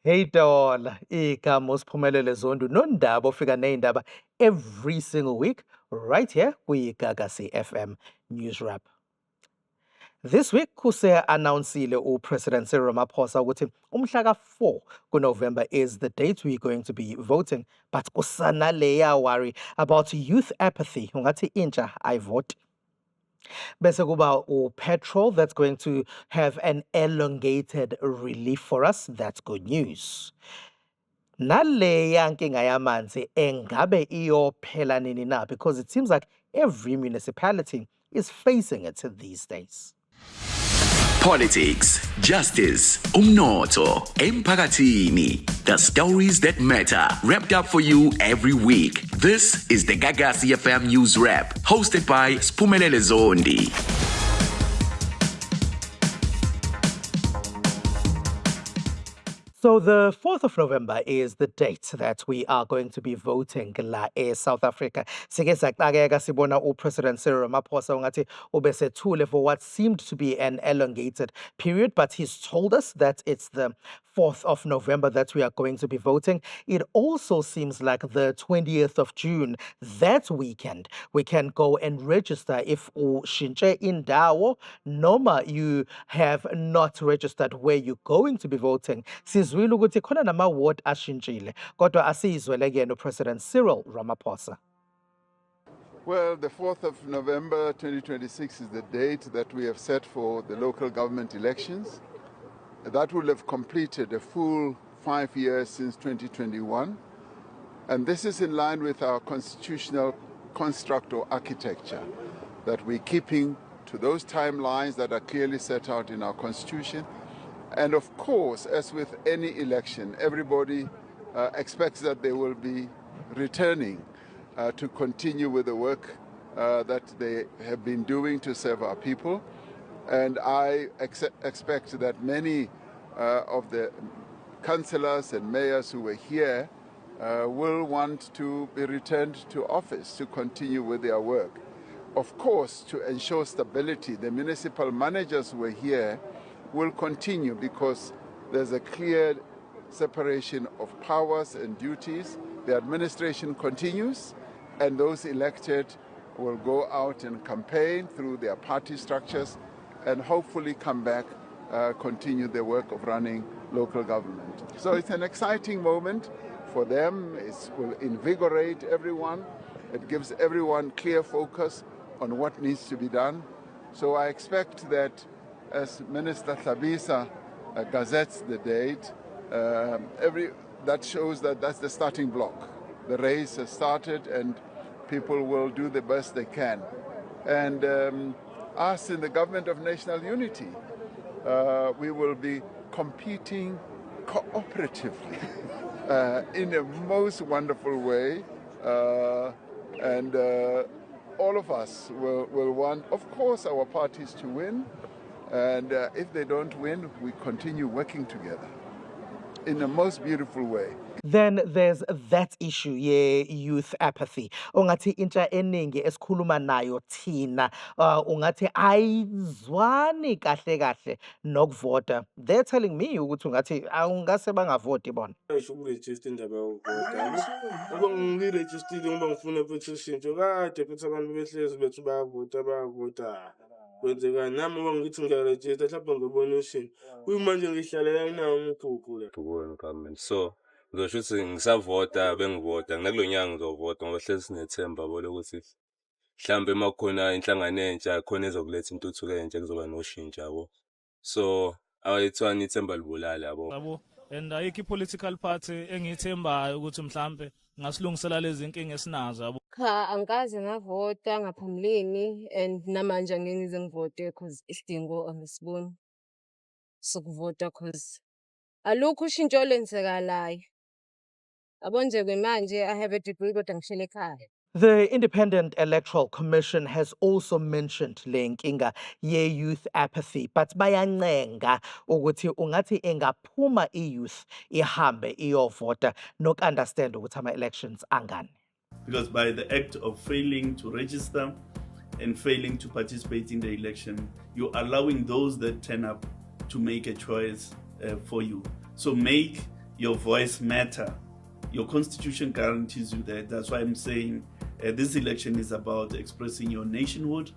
Hey Dola, igama uSiphumelele Zondo nondaba ofika nezindaba every single week right here kwiGagasi FM News Wrap. This week announced uPresident Cyril Ramaphosa ukuthi umhla ka-4 kuNovember is the date we're going to be voting, but kusanaleya worry about youth apathy, ungathi intsha ayivoti. Bese kuba uPetrol that's going to have an elongated relief for us. That's good news. Naleya nkinga yamanzi engabe iyophela nini na, because it seems like every municipality is facing it these days. Politics, justice, umnotho, emphakathini. The stories that matter, wrapped up for you every week. This is the Gagasi FM News Wrap, hosted by Siphumelele Zondi. So the 4th of November is the date that we are going to be voting la South Africa. Sike saqhakeka sibona uPresident Cyril Ramaphosa ungathi ubesethule for what seemed to be an elongated period, but he's told us that it's the 4th of November that we are going to be voting. It also seems like the 20th of June, that weekend, we can go and register if ushintshe indawo noma you have not registered where you're going to be voting. Sizwile ukuthi khona nama-ward ashintshile, kodwa asizwele kuyena uPresident Cyril Ramaphosa. Well, the 4th of November 2026 is the date that we have set for the local government elections. That will have completed a full 5 years since 2021. And this is in line with our constitutional construct or architecture, that we're keeping to those timelines that are clearly set out in our constitution. And of course, as with any election, everybody expects that they will be returning to continue with the work that they have been doing to serve our people. And I expect that many of the councillors and mayors who were here will want to be returned to office to continue with their work. Of course, to ensure stability, the municipal managers who were here will continue because there's a clear separation of powers and duties. The administration continues, and those elected will go out and campaign through their party structures and hopefully come back, continue the work of running local government. So it's an exciting moment for them. It will invigorate everyone. It gives everyone clear focus on what needs to be done. So I expect that as Minister Thabisa gazettes the date, that shows that that's the starting block. The race has started and people will do the best they can. And us in the Government of National Unity, we will be competing cooperatively in a most wonderful way. And all of us will want, of course, our parties to win. And if they don't win, we continue working together in the most beautiful way. Then there's that issue, youth apathy. Ungathi intsha eningi esikhuluma nayo thina, ungathi ayizwani kahle nokuvota. They're telling me ukuthi ungathi awungase bangavoti bona. Ukurejista indaba yokuvota. Ngoba ngirejistile ngoba ngifuna petition. Kade futhi abantu behlezi bethu bayavota. Kwenzekani nami ngoba ngithi ngiyarejista mhlawumbe ngibona ushintsho. Kuyimanje ngihlalela nawo umkhukhu le. Government. So ngizosho ukuthi ngisavota bengivota nginakulonyanga ngizovota ngoba hlezi sinethemba lokuthi mhlambe makhona inhlangano entsha khona ezokuletha intuthuko entsha kuzoba noshintsho yabo. So awayithwani ithemba libulala yabo. Yabo, and ayikho political party engithembayo ukuthi mhlambe ngasilungisela lezi inkinga esinazo yabo. Cha, angikaze ngavota ngaphambilini and namanje angeke ngize ngivote because isidingo angisiboni sokuvota because alukho ushintsho olenzekalayo. Yabo nje manje I have a degree kodwa ngishele ekhaya. The Independent Electoral Commission has also mentioned le nkinga ye-youth apathy, but bayancenga ukuthi ungathi engaphuma i-youth ihambe iyovota noku-understand ukuthi ama-elections angani. Because by the act of failing to register and failing to participate in the election, you're allowing those that turn up to make a choice for you. So make your voice matter. Your constitution guarantees you that. That's why I'm saying this election is about expressing your nationhood.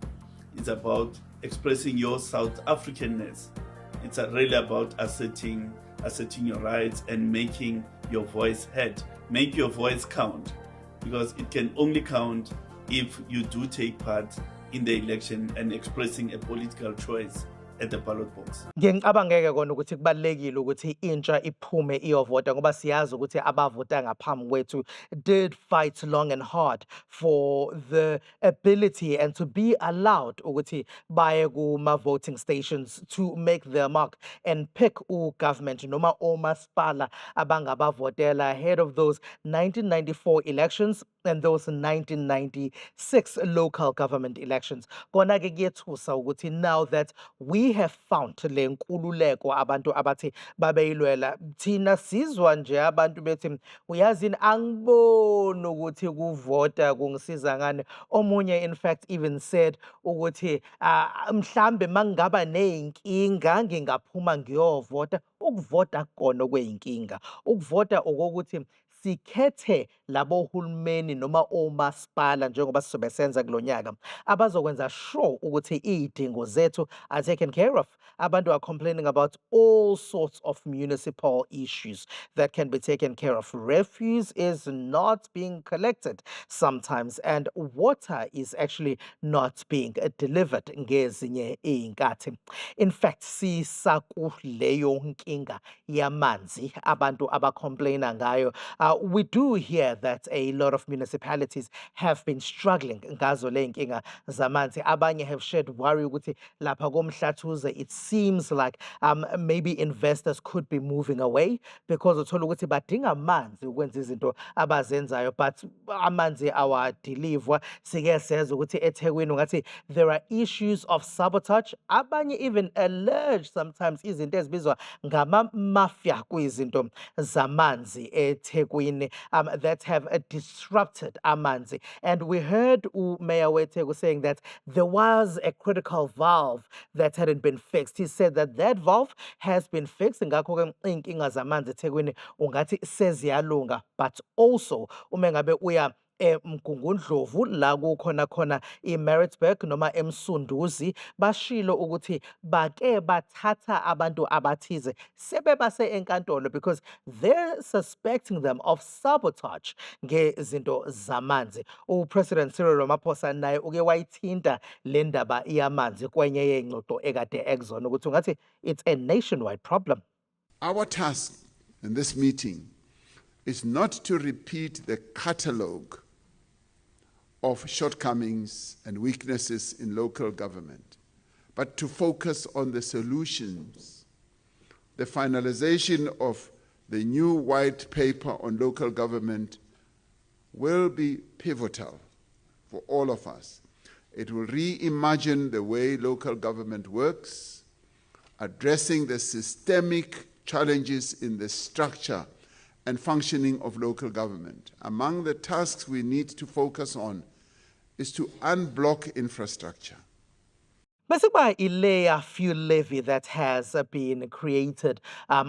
It's about expressing your South Africanness. It's really about asserting your rights and making your voice heard. Make your voice count, because it can only count if you do take part in the election and expressing a political choice at the ballot box. Ngiyacabangeke kona ukuthi kubalekile ukuthi intsha iphume iyovota ngoba siyazi ukuthi abavota ngaphambi kwethu did fight long and hard for the ability and to be allowed ukuthi baye kuma voting stations to make their mark and pick government noma omasipala abangabavotela ahead of those 1994 elections and those 1996 local government elections. Kona ke kuyethusa ukuthi now that we have found le nkululeko abantu abathi babeyilwela, thina sizwa nje abantu bethi uyazini angiboni ukuthi kuvota kungisiza ngani. Omunye in fact even said ukuthi mhlambe mangaba neyinkinga ngingaphuma ngiyovota. Ukuvota kona kweyinkinga, ukuvota okokuthi sikhethe labo hulumeni noma omasipala njengoba sizobe senza kulonyaka abazokwenza sure ukuthi izidingo zethu are taken care of. Abantu are complaining about all sorts of municipal issues that can be taken care of. Refuse is not being collected sometimes, and water is actually not being delivered ngezinye iy'nkathi. In fact, sisakuleyo nkinga yamanzi abantu abacomplaina ngayo. We do hear that a lot of municipalities have been struggling ngazo le nkinga zamanzi. Abanye have shared worry ukuthi lapha komhlathuze it seems like maybe investors could be moving away because uthola ukuthi badinga amanzi ukwenza izinto abazenzayo, but amanzi awadilivwa. Sike seza ukuthi eThekwini ngathi there are issues of sabotage. Abanye even allege sometimes izinto ezibizwa ngama-mafia kuyizinto zamanzi eThekwini that have disrupted amanzi. And we heard Mayor Wetegu saying that there was a critical valve that hadn't been fixed. He said that that valve has been fixed. Ngakho-ke iy'nkinga zamanzi eThekwini ungathi seziyalunga, but also uma ngabe uya Mgungundlovu la kukhona khona iMaritzburg noma eMsunduzi bashilo ukuthi bake bathatha abantu abathize sebebase enkantolo because they're suspecting them of sabotage ngezinto zamanzi. UPresident Cyril Ramaphosa naye uke wayithinta le ndaba yamanzi kwenye yey'ngxoxo ekade ekuzona ukuthi ungathi it's a nationwide problem. Our task in this meeting is not to repeat the catalogue of shortcomings and weaknesses in local government, but to focus on the solutions. The finalization of the new white paper on local government will be pivotal for all of us. It will reimagine the way local government works, addressing the systemic challenges in the structure and functioning of local government. Among the tasks we need to focus on is to unblock infrastructure. Basically, a layer fuel levy that has been created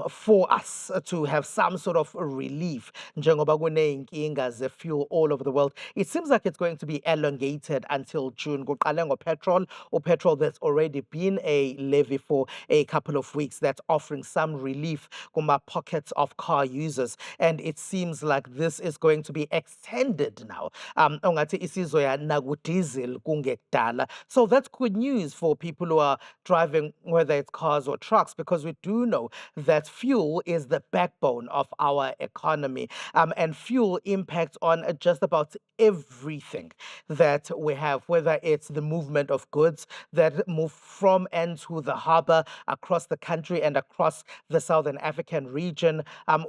for us to have some sort of relief. Njengoba kuney'nkinga ze-fuel all over the world. It seems like it's going to be elongated until June. Kuqale ngopetrol, or petrol that's already been a levy for a couple of weeks that's offering some relief kuma pockets of car users. And it seems like this is going to be extended now. Ongathi isizoya naku-diesel kungekudala. So that's good news for people who are driving, whether it's cars or trucks, because we do know that fuel is the backbone of our economy, and fuel impacts on just about everything that we have, whether it's the movement of goods that move from and to the harbor across the country and across the Southern African region,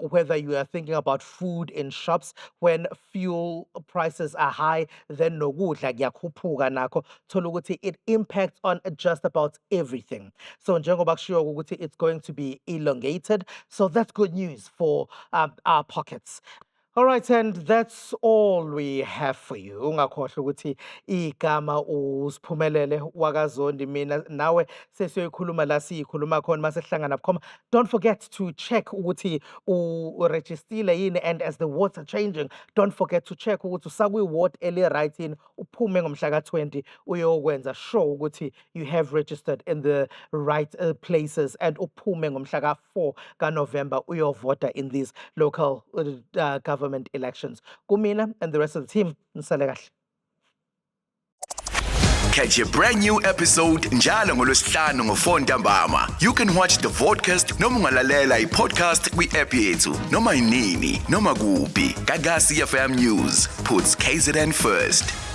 whether you are thinking about food in shops. When fuel prices are high, then nokudla kuyakhuphuka nakho, thola ukuthi it impacts on just about everything. So njengoba kushiwo ukuthi it's going to be elongated, so that's good news for our pockets. All right, and that's all we have for you. Ungakhohlwa ukuthi igama uSiphumelele wakaZondi, mina nawe sesiyoyikhuluma la siyikhuluma khona masihlangana bukhoma. Don't forget to check ukuthi urejistile yini, and as the wards are changing, don't forget to check ukuthi usakwi-ward eli-right yini, uphume ngomhla ka-20 uyokwenza sure ukuthi you have registered in the right places, and uphume ngomhla ka-4 kaNovember uyovota in these local government elections. Kumina and the rest of the team, nisale kahle. Catch a brand new episode njalo ngolwesihlanu ngo4 ntambama. You can watch the vodcast noma ungalalela i-podcast kwi-app yethu noma inini noma kuphi. Gagasi FM News puts KZN first.